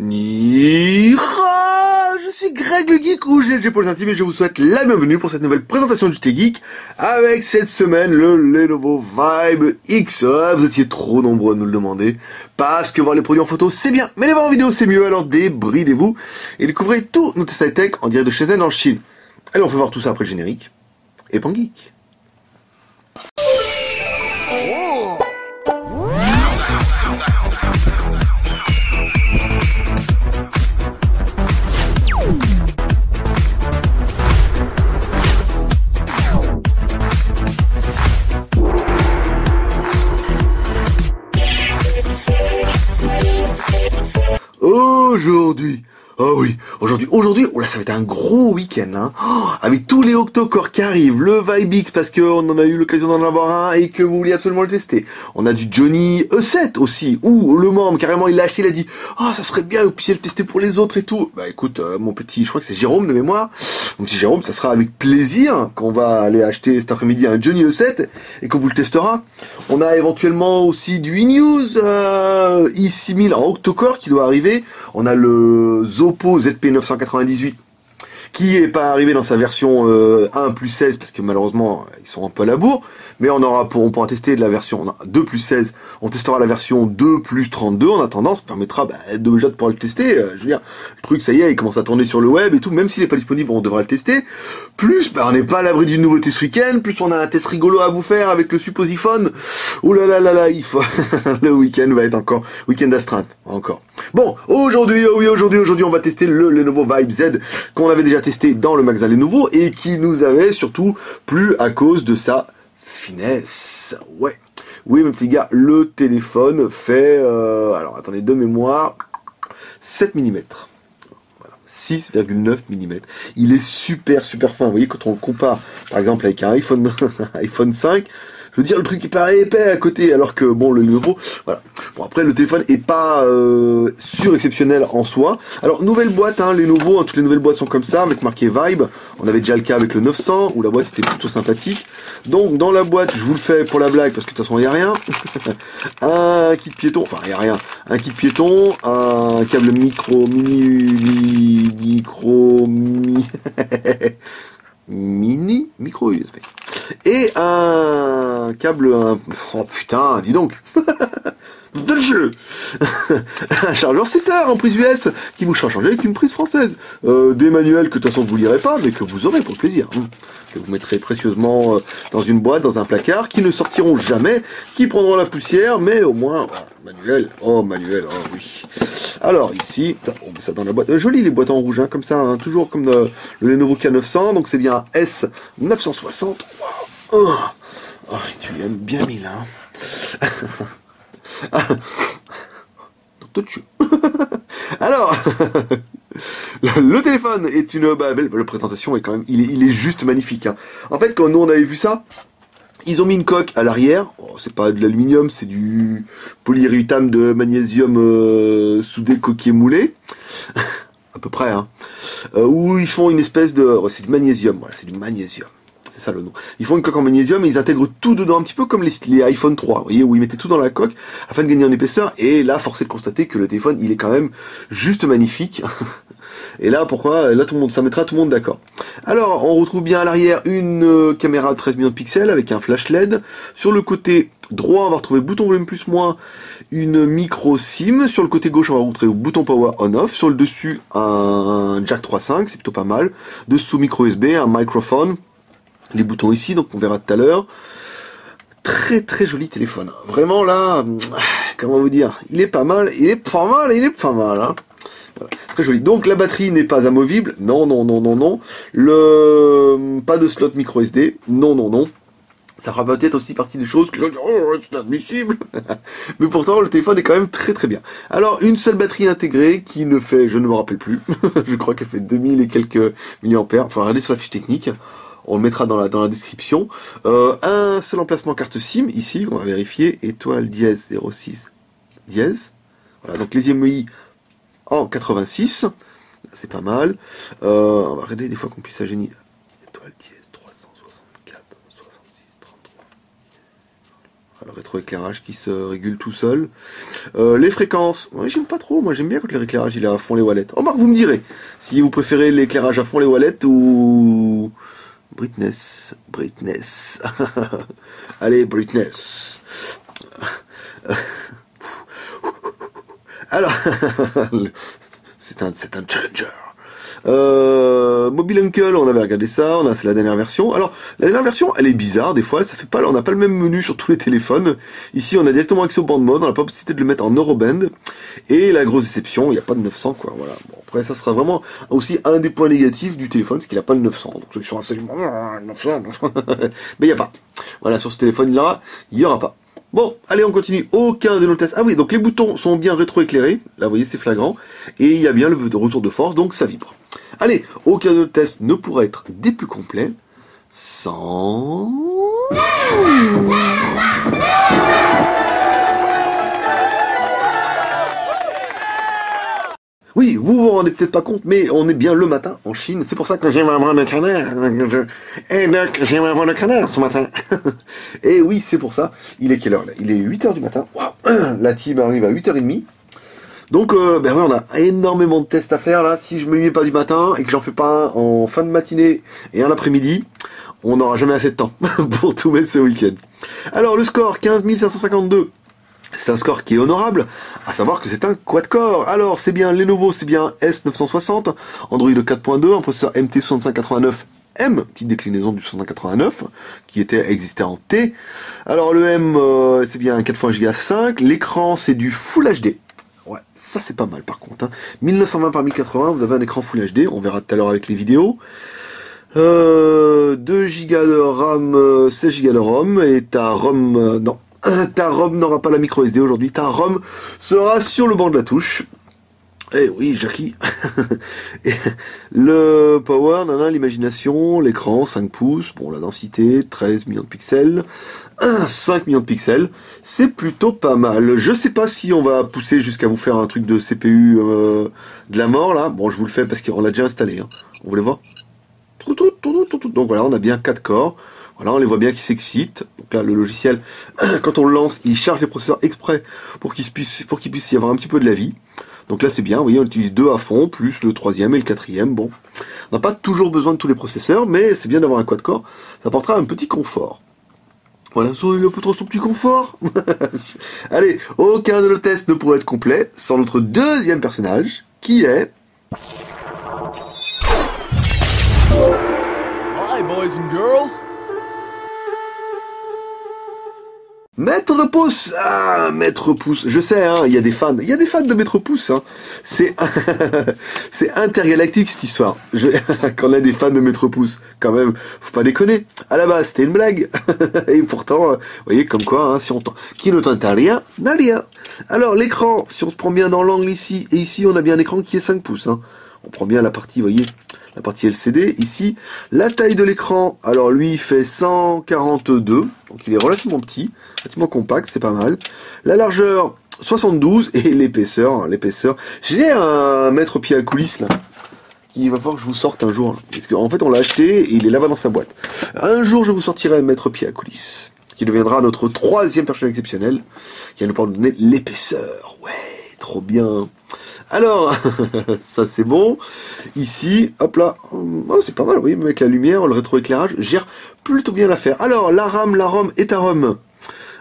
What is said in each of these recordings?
Ni je suis Greg le Geek ou GLG pour les intimes et je vous souhaite la bienvenue pour cette nouvelle présentation du T-Geek avec cette semaine le Lenovo Vibe X. Vous étiez trop nombreux à nous le demander parce que voir les produits en photo c'est bien, mais les voir en vidéo c'est mieux, alors débridez-vous et découvrez tous nos tests high-tech en direct de Shenzhen en Chine. Allez, on fait voir tout ça après le générique et pan geek. Aujourd'hui, oh là, ça va être un gros week-end, hein. Avec tous les octo-core qui arrivent, le Vibe X parce qu'on en a eu l'occasion d'en avoir un et que vous vouliez absolument le tester. On a du Johnny E7 aussi, où le membre, carrément, il l'a acheté, il a dit, ça serait bien que vous puissiez le tester pour les autres et tout. Bah écoute, mon petit, je crois que c'est Jérôme de mémoire, mon petit Jérôme, ça sera avec plaisir qu'on va aller acheter cet après-midi un Johnny E7 et qu'on vous le testera. On a éventuellement aussi du e-news, i6000 en octo-core qui doit arriver. On a le Zoppo ZP998 qui est pas arrivé dans sa version 1 plus 16 parce que malheureusement ils sont un peu à la bourre, mais on pourra tester de la version 2 plus 16, on testera la version 2 plus 32 en attendant, ça permettra déjà de pouvoir le tester. Je veux dire, le truc ça y est, il commence à tourner sur le web et tout, même s'il n'est pas disponible on devra le tester. Plus on n'est pas à l'abri d'une nouveauté ce week-end, plus on a un test rigolo à vous faire avec le supposiphone. Ouh là là là là, il faut le week-end va être encore week-end d'astreinte encore. Bon, aujourd'hui on va tester le Lenovo Vibe Z qu'on avait déjà testé dans le magasin Lenovo et qui nous avait surtout plu à cause de sa finesse. Ouais. Oui, mes petits gars, le téléphone fait, alors attendez, de mémoire, 7 mm. Voilà, 6,9 mm. Il est super fin. Vous voyez, quand on le compare, par exemple, avec un iPhone, iPhone 5, je veux dire, le truc il paraît épais à côté, alors que bon, le Lenovo, voilà. Bon, après, le téléphone est pas surexceptionnel en soi. Alors, nouvelle boîte, hein, Lenovo, hein, toutes les nouvelles boîtes sont comme ça, avec marqué Vibe. On avait déjà le cas avec le 900, où la boîte était plutôt sympathique. Donc, dans la boîte, je vous le fais pour la blague, parce que de toute façon, il n'y a rien. Un kit piéton, enfin, il n'y a rien. Un kit piéton, un câble micro USB. Et un câble, oh putain, dis donc. De jeu. Un chargeur 7h en prise US qui vous sera chargé avec une prise française. Des manuels que de toute façon vous lirez pas, mais que vous aurez pour le plaisir. Que vous mettrez précieusement dans une boîte, dans un placard, qui ne sortiront jamais, qui prendront la poussière, mais au moins, manuel. Oh oui. Alors ici, on met ça dans la boîte. Joli les boîtes en rouge, hein, comme ça, hein, toujours comme le Lenovo K900, donc c'est bien un S960. Wow. Oh, tu l'aimes bien mis là. Alors, le téléphone est une belle présentation et quand même, il est juste magnifique. Hein. En fait, quand nous on avait vu ça, ils ont mis une coque à l'arrière. Oh, c'est pas de l'aluminium, c'est du polyuréthane de magnésium soudé coquille moulé. À peu près, hein. Où ils font une espèce de, c'est du magnésium. Voilà, c'est du magnésium. C'est ça le nom. Ils font une coque en magnésium et ils intègrent tout dedans, un petit peu comme les iPhone 3, vous voyez, où ils mettaient tout dans la coque afin de gagner en épaisseur. Et là, force est de constater que le téléphone, il est quand même juste magnifique. Et là, pourquoi? Là, ça mettra tout le monde d'accord. Alors, on retrouve bien à l'arrière une caméra de 13 millions de pixels avec un flash LED. Sur le côté droit, on va retrouver le bouton volume plus moins, une micro SIM. Sur le côté gauche, on va retrouver le bouton power on off. Sur le dessus, un jack 3.5, c'est plutôt pas mal. Dessous, micro USB, un microphone. Les boutons ici, donc on verra tout à l'heure. Très joli téléphone. Vraiment là, comment vous dire, il est pas mal. Hein. Voilà. Très joli. Donc la batterie n'est pas amovible. Non. Pas de slot micro SD. Non. Ça fera peut-être aussi partie des choses que je vais dire, c'est inadmissible. Mais pourtant, le téléphone est quand même très bien. Alors, une seule batterie intégrée qui ne fait, je ne me rappelle plus, je crois qu'elle fait 2000 et quelques milliampères. Enfin, regardez sur la fiche technique. On le mettra dans la description. Un seul emplacement carte SIM, ici, on va vérifier, étoile dièse 06 dièse. Voilà, donc les IMEI en 86, c'est pas mal. On va regarder des fois qu'on puisse agénie. Étoile dièse 364, 66, 33. le rétroéclairage qui se régule tout seul. Les fréquences, moi j'aime pas trop, moi j'aime bien quand l'éclairage il est à fond les wallets. Oh Marc, vous me direz si vous préférez l'éclairage à fond les wallets ou... Brightness. Allez, brightness. Alors, c'est un challenger. Mobile Uncle, on avait regardé ça, c'est la dernière version. Alors, la dernière version, elle est bizarre, des fois, ça fait pas, on n'a pas le même menu sur tous les téléphones. Ici, on a directement accès au band mode, on n'a pas la possibilité de le mettre en Euroband. Et la grosse déception, il n'y a pas de 900, quoi, voilà. Bon, après, ça sera vraiment aussi un des points négatifs du téléphone, c'est qu'il n'a pas le 900. Donc, ceux qui sont absolument, 900. Mais il n'y a pas. Voilà, sur ce téléphone-là, il n'y aura pas. Bon, allez, on continue. Aucun de nos tests. Ah oui, donc les boutons sont bien rétroéclairés. Là, vous voyez, c'est flagrant. Et il y a bien le retour de force, donc ça vibre. Allez, aucun de nos tests ne pourra être des plus complets sans... Oui, vous vous rendez peut-être pas compte, mais on est bien le matin en Chine. C'est pour ça que j'aime avoir le canard. Et donc, j'aime avoir le canard ce matin. Et oui, c'est pour ça. Il est quelle heure là? Il est 8h du matin. Waouh. La team arrive à 8h30. Donc, ben ouais, on a énormément de tests à faire là. Si je me mets pas du matin et que j'en fais pas un en fin de matinée et un après-midi, on n'aura jamais assez de temps pour tout mettre ce week-end. Alors, le score 15 552. C'est un score qui est honorable, à savoir que c'est un quad-core. Alors, c'est bien Lenovo, c'est bien S960, Android 4.2, un processeur MT6589M, petite déclinaison du 6589, qui existait en T. Alors, le M, c'est bien un 4 Go 5, l'écran, c'est du Full HD. Ouais, ça c'est pas mal par contre. 1920 par 1080, vous avez un écran Full HD, on verra tout à l'heure avec les vidéos. 2 Go de RAM, 16 Go de ROM, et ta ROM, non. Ta ROM n'aura pas la micro SD aujourd'hui, ta ROM sera sur le banc de la touche. Eh oui, Jackie. Et le power, l'imagination, l'écran, 5 pouces, bon, la densité, 13 millions de pixels, 5 millions de pixels, c'est plutôt pas mal. Je sais pas si on va pousser jusqu'à vous faire un truc de CPU de la mort, là. Bon, je vous le fais parce qu'on l'a déjà installé, hein. On voulait voir. Donc voilà, on a bien 4 corps. Voilà, on les voit bien qui s'excitent. Donc là, le logiciel, quand on le lance, il charge les processeurs exprès pour qu'il puisse y avoir un petit peu de la vie. Donc là, c'est bien. Vous voyez, on utilise 2 à fond, plus le 3e et le 4e. Bon, on n'a pas toujours besoin de tous les processeurs, mais c'est bien d'avoir un quad-core. Ça apportera un petit confort. Voilà, il a peu trop son petit confort. Allez, aucun de nos tests ne pourrait être complet sans notre deuxième personnage, qui est... Hi, boys and girls. Maître de pouce. Ah, Maître Pouce. Je sais, hein, il y a des fans de Maître Pouce, hein. C'est intergalactique, cette histoire. Quand on a des fans de Maître Pouce, quand même, faut pas déconner. À la base, c'était une blague. Et pourtant, vous voyez, comme quoi, hein, qui ne tente à rien, n'a rien. Alors, l'écran, si on se prend bien dans l'angle ici, et ici, on a bien un écran qui est 5 pouces, hein. On prend bien la partie, vous voyez, la partie LCD. Ici, la taille de l'écran, alors lui, il fait 142, donc il est relativement petit, relativement compact, c'est pas mal. La largeur, 72, et l'épaisseur, j'ai un mètre-pied à coulisses, là, qui va falloir que je vous sorte un jour, là, parce qu'en fait, on l'a acheté, et il est là-bas dans sa boîte. Un jour, je vous sortirai un mètre-pied à coulisses, qui deviendra notre troisième personnage exceptionnel, qui va nous pouvoir donner l'épaisseur. Ouais, trop bien. Alors, ça c'est bon. Ici, hop là, oh, c'est pas mal, oui, avec la lumière, le rétroéclairage, gère plutôt bien l'affaire. Alors, la ROM et ta ROM.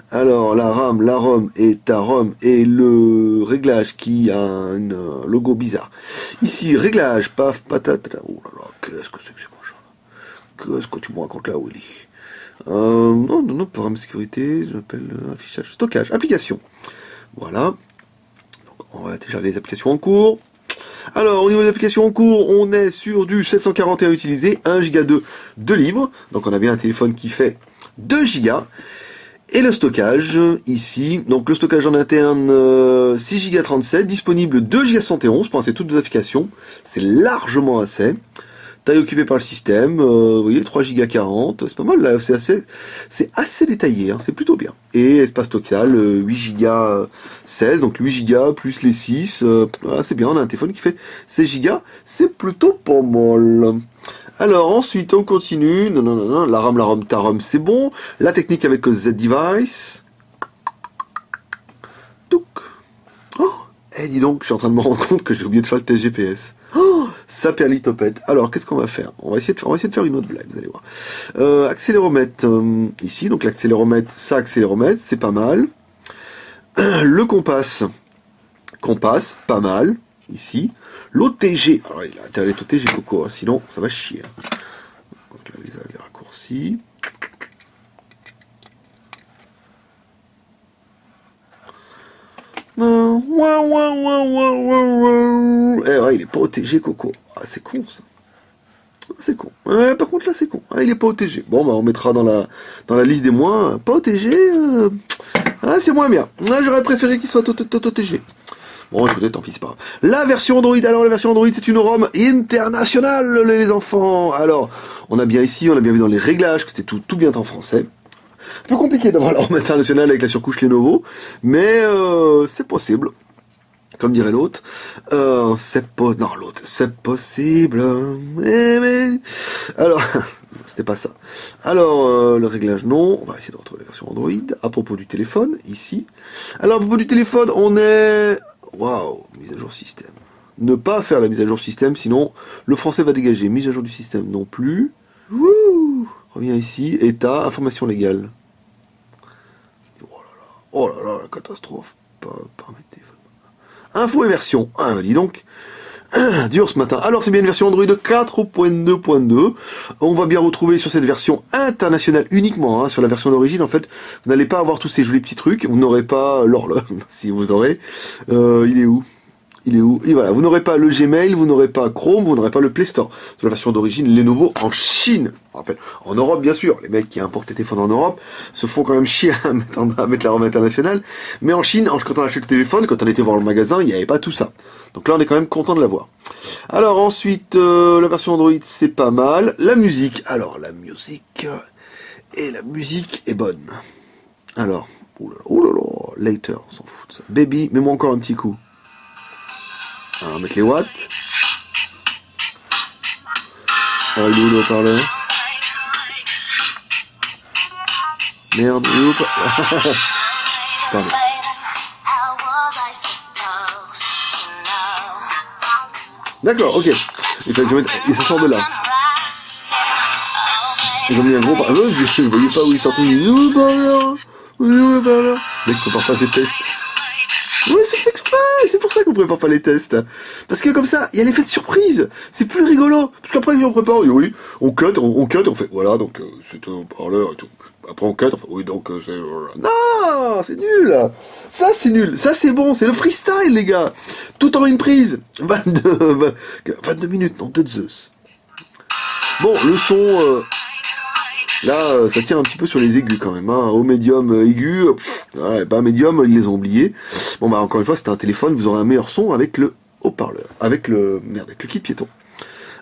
Alors, la ROM et ta ROM et le réglage qui a un logo bizarre. Ici, réglage, paf, patate. Oh là là, qu'est-ce que c'est que machin là? Qu'est-ce que tu me racontes là, Willy? Non, programme sécurité, j'appelle affichage, stockage, application. Voilà. On va télécharger les applications en cours. Alors, au niveau des applications en cours, on est sur du 741 utilisé, 1 Go de libre. Donc, on a bien un téléphone qui fait 2 Go. Et le stockage, ici, donc le stockage en interne, 6 Go 37, disponible 2 Go 71 pour lancer toutes vos applications. C'est largement assez. Taille occupée par le système, vous voyez, 3 Go 40, c'est pas mal là, c'est assez détaillé, hein, c'est plutôt bien. Et espace total, 8 Go 16, donc 8 Go plus les 6, voilà, c'est bien, on a un téléphone qui fait 16 Go, c'est plutôt pas mal. Alors ensuite on continue, non, la ROM, ta ROM c'est bon, la technique avec Z Device, Eh, dis donc, je suis en train de me rendre compte que j'ai oublié de faire le test GPS. Oh, ça perlitopette. Alors, qu'est-ce qu'on va faire? On va essayer de faire une autre blague, vous allez voir. Accéléromètre, ici, donc l'accéléromètre, ça, accéléromètre, c'est pas mal. Le compas, pas mal, ici. L'OTG, alors il a intérêt d'être OTG Coco, hein, sinon ça va chier. Donc là, les raccourcis. Eh ouais, il est pas OTG Coco. Ah, c'est con ça. C'est con. Ouais, par contre là c'est con. Ah, il est pas OTG. Bon bah on mettra dans la liste des moins. Pas OTG. Ah, c'est moins bien. Ah, j'aurais préféré qu'il soit OTG. Bon, écoutez, tant pis, c'est pas grave. La version Android, alors la version Android, c'est une ROM internationale, les enfants. Alors, on a bien ici, on a bien vu dans les réglages que c'était tout bien en français. Un peu compliqué d'avoir la ROM internationale avec la surcouche Lenovo, mais c'est possible. Comme dirait l'autre, c'est possible. Mais... Alors, c'était pas ça. Alors, le réglage, non. On va essayer de retrouver la version Android. À propos du téléphone, ici. Alors, à propos du téléphone, on est... Waouh, mise à jour système. Ne pas faire la mise à jour système, sinon le français va dégager. Mise à jour du système non plus. Wouh, reviens ici, état, information légale. Oh là là, la catastrophe. Info et version. Ah, dis donc. Dur ce matin. Alors c'est bien une version Android 4.2.2. On va bien retrouver sur cette version internationale uniquement, hein, sur la version d'origine en fait, vous n'allez pas avoir tous ces jolis petits trucs, vous n'aurez pas l'horloge, si vous aurez. Il est où? Et voilà, vous n'aurez pas le Gmail, vous n'aurez pas Chrome, vous n'aurez pas le Play Store. Sur la version d'origine Lenovo en Chine. En Europe bien sûr, les mecs qui importent les téléphones en Europe se font quand même chier à mettre la ROM internationale. Mais en Chine, quand on achète le téléphone, quand on était voir le magasin, il n'y avait pas tout ça. Donc là on est quand même content de l'avoir. Alors ensuite, la version Android c'est pas mal. La musique, alors la musique est bonne. Alors, oh là là, later, on s'en fout de ça. Baby, mets-moi encore un petit coup. Alors, on va mettre les watts. Ah, il est où le haut-parleur? Merde, il est où? Pardon. D'accord, ok. Et ça sort de là. Ils ont mis un gros parleur. Je ne voyais pas où il sortait. Il est où le haut-parleur? Mec, je prépare pas tes tests. Oui, c'est fait exprès, c'est pour ça qu'on prépare pas les tests. Parce que comme ça, il y a l'effet de surprise. C'est plus rigolo. Parce qu'après, on prépare, oui, on cut, on fait, voilà, donc c'est un parleur et tout. Après, on cut, on fait, oui, donc c'est... Non, c'est nul. Ça, c'est nul. Ça, c'est bon, c'est le freestyle, les gars. Tout en une prise. 22 minutes, non, de Zeus. Bon, le son... Là, ça tire un petit peu sur les aigus quand même, hein. Au médium aigu, ouais, pas médium, ils les ont oubliés. Bon bah encore une fois, c'est un téléphone, vous aurez un meilleur son avec le haut-parleur, avec le kit piéton,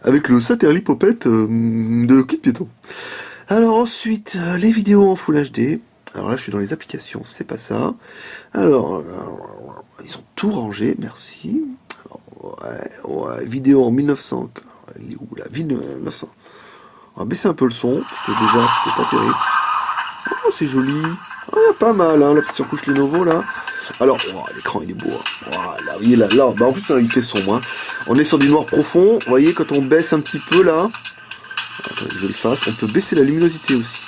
avec le satellite popette de kit piéton. Alors ensuite, les vidéos en Full HD. Alors là, je suis dans les applications, c'est pas ça. Alors, ils ont tout rangé, merci. Alors, ouais, vidéo en 1900. Il est où la vie de 1900? On va baisser un peu le son, parce que déjà c'était pas terrible. Oh, c'est joli. Ah, pas mal, hein, la petite surcouche Lenovo là. Alors, oh, l'écran il est beau. Hein. Voilà, vous voyez là, bah, en plus il fait sombre. Hein. On est sur du noir profond. Vous voyez, quand on baisse un petit peu là, attendez, je le fasse, on peut baisser la luminosité aussi.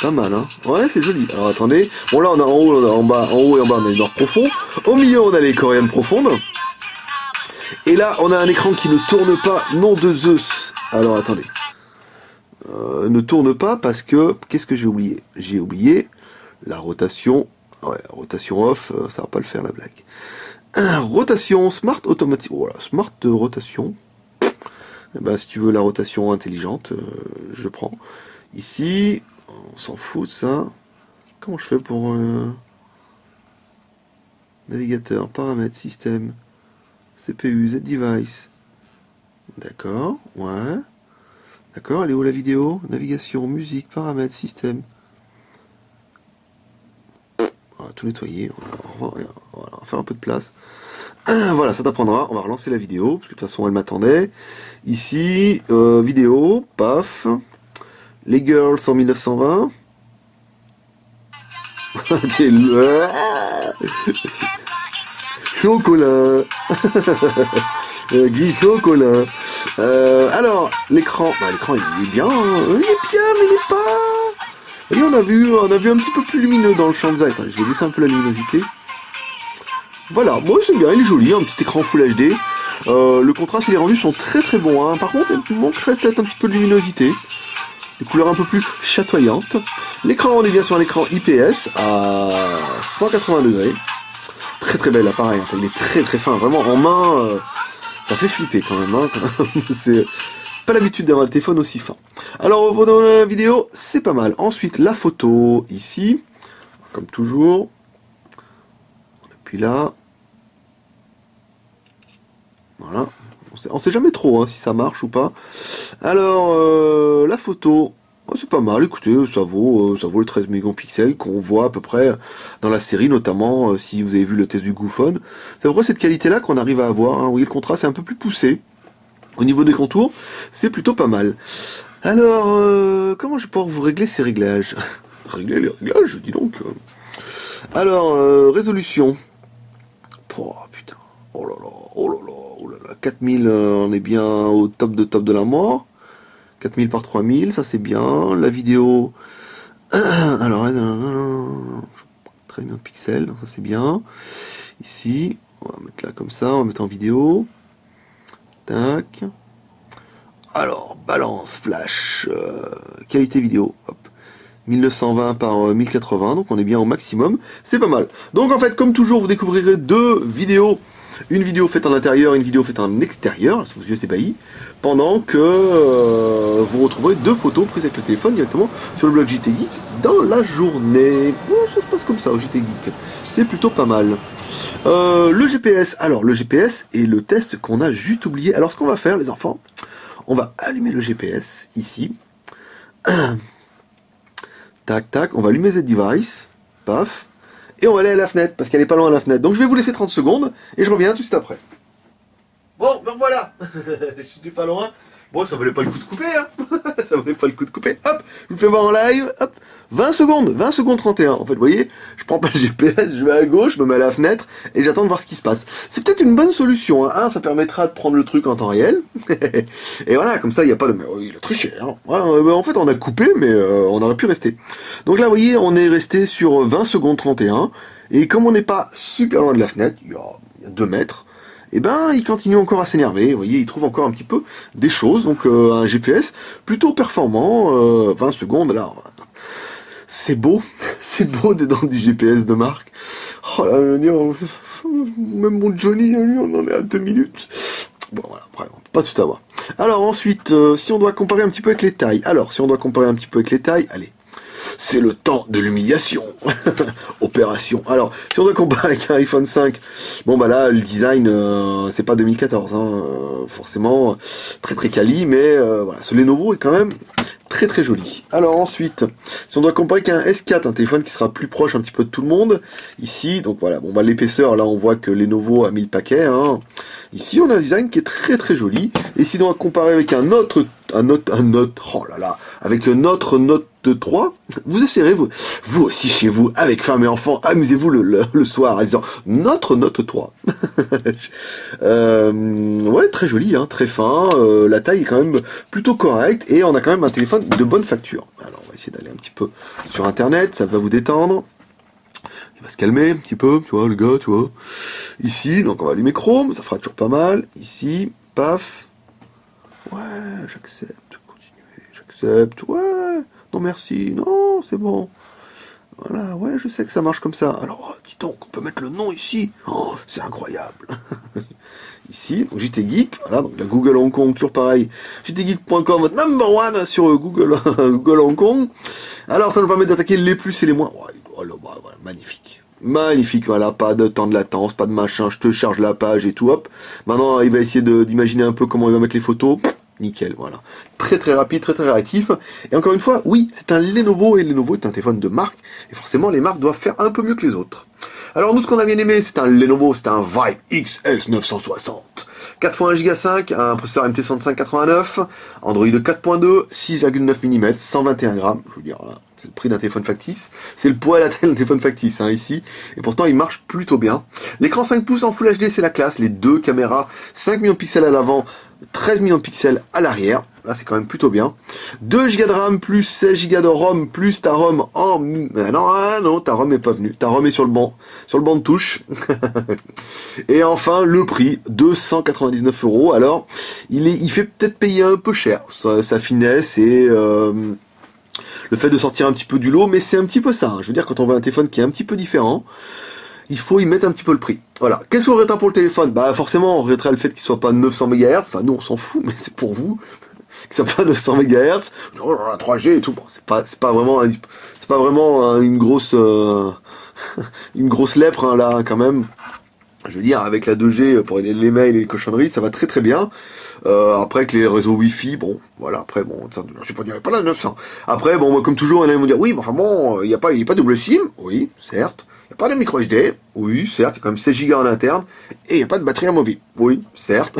Pas mal, hein. Ouais, c'est joli. Alors attendez. Bon là on a en haut, en bas, en haut et en bas on a le noir profond. Au milieu on a les coréennes profondes. Et là, on a un écran qui ne tourne pas, nom de Zeus. Alors, attendez. Ne tourne pas parce que... Qu'est-ce que j'ai oublié? J'ai oublié la rotation. Ouais, rotation off, ça va pas le faire, la blague. Rotation smart automatique. Voilà, smart rotation. Eh ben, si tu veux la rotation intelligente, je prends. Ici, on s'en fout de ça. Comment je fais pour... navigateur, paramètres, système... CPU, Z-Device. D'accord, ouais. D'accord, elle est où la vidéo? Navigation, musique, paramètres, système. On va tout nettoyer. Voilà, on va faire un peu de place. Voilà, ça t'apprendra. On va relancer la vidéo, parce que de toute façon, elle m'attendait. Ici, vidéo, paf. Les girls en 1920. Chocolat. Du chocolat. Alors, l'écran, l'écran il est bien, hein. Il est bien, mais il est pas... Et on a vu un petit peu plus lumineux dans le champ de zaï. Attends, je vais baisser un peu la luminosité. Voilà, bon c'est bien, il est joli, un petit écran Full HD. Le contraste et les rendus sont très très bons, hein. Par contre, il manquerait peut-être un petit peu de luminosité. Des couleurs un peu plus chatoyantes. L'écran, on est bien sur un écran IPS à 180 degrés. Très très bel appareil, hein. Il est très très fin, vraiment en main, ça fait flipper quand même, hein. C'est pas l'habitude d'avoir un téléphone aussi fin. Alors, dans la vidéo, c'est pas mal. Ensuite, la photo, ici, comme toujours. On appuie là. Voilà. On sait jamais trop, hein, si ça marche ou pas. Alors, la photo, oh, c'est pas mal. Écoutez, ça vaut les 13 mégapixels qu'on voit à peu près dans la série, notamment si vous avez vu le test du Goophone. C'est à peu près cette qualité-là qu'on arrive à avoir, hein. Vous voyez, le contraste est un peu plus poussé. Au niveau des contours, c'est plutôt pas mal. Alors, comment je vais pouvoir vous régler ces réglages? Régler les réglages, dis donc. Alors, résolution. Oh putain, oh là là, oh là là, oh là là, 4000, on est bien au top de la mort. 4000 par 3000, ça c'est bien. La vidéo, alors, très bien pixels, ça c'est bien. Ici, on va mettre là comme ça, on va mettre en vidéo. Tac. Alors, balance, flash, qualité vidéo, hop. 1920 par 1080, donc on est bien au maximum, c'est pas mal. Donc en fait, comme toujours, vous découvrirez deux vidéos, une vidéo faite en intérieur, une vidéo faite en extérieur, sous vos yeux ébahis, pendant que vous retrouverez deux photos prises avec le téléphone directement sur le blog JT Geek dans la journée. Oh, ça se passe comme ça au JT Geek, c'est plutôt pas mal. Le GPS, alors le GPS est le test qu'on a juste oublié. Alors ce qu'on va faire, les enfants, on va allumer le GPS ici. Tac, tac, on va allumer Z Device, paf, et on va aller à la fenêtre, parce qu'elle est pas loin à la fenêtre. Donc je vais vous laisser 30 secondes, et je reviens tout de suite après. Bon, ben voilà, je suis pas loin. Bon, ça valait pas le coup de couper, hein. Ça valait pas le coup de couper. Hop, je vous fais voir en live, hop, 20 secondes 31. En fait, vous voyez, je prends pas le GPS, je vais à gauche, je me mets à la fenêtre, et j'attends de voir ce qui se passe. C'est peut-être une bonne solution, hein. Ça permettra de prendre le truc en temps réel. Et voilà, comme ça, il n'y a pas de... Mais il a triché, hein. Ouais, en fait, on a coupé, mais on aurait pu rester. Donc là, vous voyez, on est resté sur 20 secondes 31. Et comme on n'est pas super loin de la fenêtre, il y a 2 mètres, et ben il continue encore à s'énerver, vous voyez, il trouve encore un petit peu des choses, donc un GPS plutôt performant, 20 secondes, là, c'est beau d'être dans du GPS de marque. Oh là, je veux dire, même mon Johnny, lui, on en est à 2 minutes. Bon, voilà, après, on peut pas tout avoir. Alors ensuite, si on doit comparer un petit peu avec les tailles, allez. C'est le temps de l'humiliation. Opération. Alors, si on doit comparer avec un iPhone 5, bon bah là, le design, c'est pas 2014, hein, forcément, très très quali, mais voilà, ce Lenovo est quand même très très joli. Alors ensuite, si on doit comparer qu'un S4, un téléphone qui sera plus proche un petit peu de tout le monde, ici, donc voilà, bon bah l'épaisseur, là on voit que Lenovo a mis le paquet, hein. Ici on a un design qui est très très joli, et si on doit comparer avec un autre, oh là là, avec notre Note 3, vous essayerez, vous aussi chez vous, avec femme et enfants, amusez-vous le soir en disant notre Note 3. Ouais, très joli, hein, très fin, la taille est quand même plutôt correcte, et on a quand même un téléphone de bonne facture. Alors on va essayer d'aller un petit peu sur internet, ça va vous détendre. Il va se calmer un petit peu, tu vois, le gars, tu vois. Ici, donc on va allumer Chrome, ça fera toujours pas mal. Ici, paf. Ouais, j'accepte, continuer, j'accepte, ouais. Non merci, non, c'est bon. Voilà, ouais, je sais que ça marche comme ça. Alors, dis donc, on peut mettre le nom ici. Oh, c'est incroyable. Ici, donc JT Geek, voilà, donc la Google Hong Kong, toujours pareil. JTgeek.com, votre number one sur Google, Google Hong Kong. Alors, ça nous permet d'attaquer les plus et les moins. Ouais, voilà, voilà, magnifique. Magnifique, voilà, pas de temps de latence, pas de machin, je te charge la page et tout, hop. Maintenant, il va essayer d'imaginer un peu comment il va mettre les photos. Nickel, voilà. Très très rapide, très très réactif. Et encore une fois, oui, c'est un Lenovo, et Lenovo est un téléphone de marque. Et forcément, les marques doivent faire un peu mieux que les autres. Alors nous, ce qu'on a bien aimé, c'est un Lenovo, c'est un Vibe XS 960. 4x1 Go 5, un processeur MT6589, Android 4.2, 6,9 mm, 121 grammes, je veux dire, c'est le prix d'un téléphone factice, c'est le poids et la taille d'un téléphone factice, hein, ici, et pourtant il marche plutôt bien. L'écran 5 pouces en Full HD, c'est la classe, les deux caméras, 5 millions de pixels à l'avant, 13 millions de pixels à l'arrière, là c'est quand même plutôt bien. 2 Go de RAM plus 16 Go de ROM plus ta ROM en... non, ta ROM est pas venue, ta ROM est sur le banc de touche. Et enfin le prix, 299 €. Alors il fait peut-être payer un peu cher, sa finesse et... le fait de sortir un petit peu du lot, mais c'est un petit peu ça, hein. Je veux dire, quand on veut un téléphone qui est un petit peu différent, il faut y mettre un petit peu le prix. Voilà. Qu'est-ce qu'on regrettera pour le téléphone? Bah forcément, on regrettera le fait qu'il soit pas 900 MHz. Enfin, nous, on s'en fout, mais c'est pour vous. Qu'il soit pas 900 MHz. 3G et tout. Bon, c'est pas vraiment une grosse lèpre, hein, là, quand même. Je veux dire, avec la 2G pour les mails et les cochonneries, ça va très très bien. Après, avec les réseaux Wi-Fi, bon, voilà, après, bon, ça, je ne dirais pas la 900. Après, bon, moi, comme toujours, il y en a qui vont dire, oui, mais enfin bon, il n'y a pas double SIM, oui, certes. Il n'y a pas de micro SD, oui, certes, il y a quand même 16 Go en interne, et il n'y a pas de batterie amovible, oui, certes,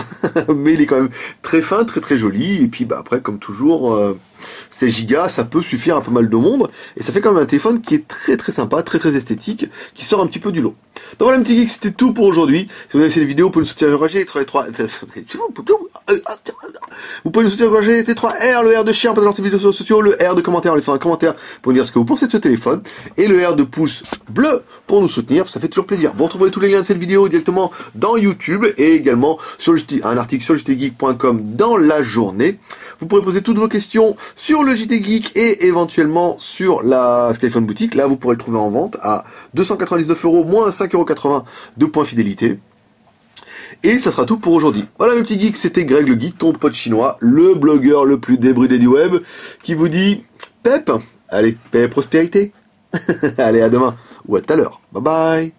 mais il est quand même très fin, très très joli, et puis bah après, comme toujours, 16 Go, ça peut suffire à pas mal de monde, et ça fait quand même un téléphone qui est très très sympa, très très esthétique, qui sort un petit peu du lot. Donc voilà, petit geek, c'était tout pour aujourd'hui. Si vous avez aimé cette vidéo, vous pouvez nous soutenir Roger, vous pouvez nous soutenir Roger, T3R, le R de chien, pour lancer des vidéos sur les réseaux sociaux, le R de commentaire en laissant un commentaire pour nous dire ce que vous pensez de ce téléphone, et le R de pouce bleu pour nous soutenir, ça fait toujours plaisir. Vous retrouverez tous les liens de cette vidéo directement dans YouTube et également sur un article sur jtgeek.com dans la journée. Vous pourrez poser toutes vos questions sur le JT Geek et éventuellement sur la Skyphone Boutique. Là, vous pourrez le trouver en vente à 299 € moins 5,80 € de points fidélité. Et ça sera tout pour aujourd'hui. Voilà mes petits geeks, c'était Greg le Geek, ton pote chinois, le blogueur le plus débridé du web, qui vous dit Pep, allez, paix et prospérité. Allez, à demain, ou à tout à l'heure. Bye bye.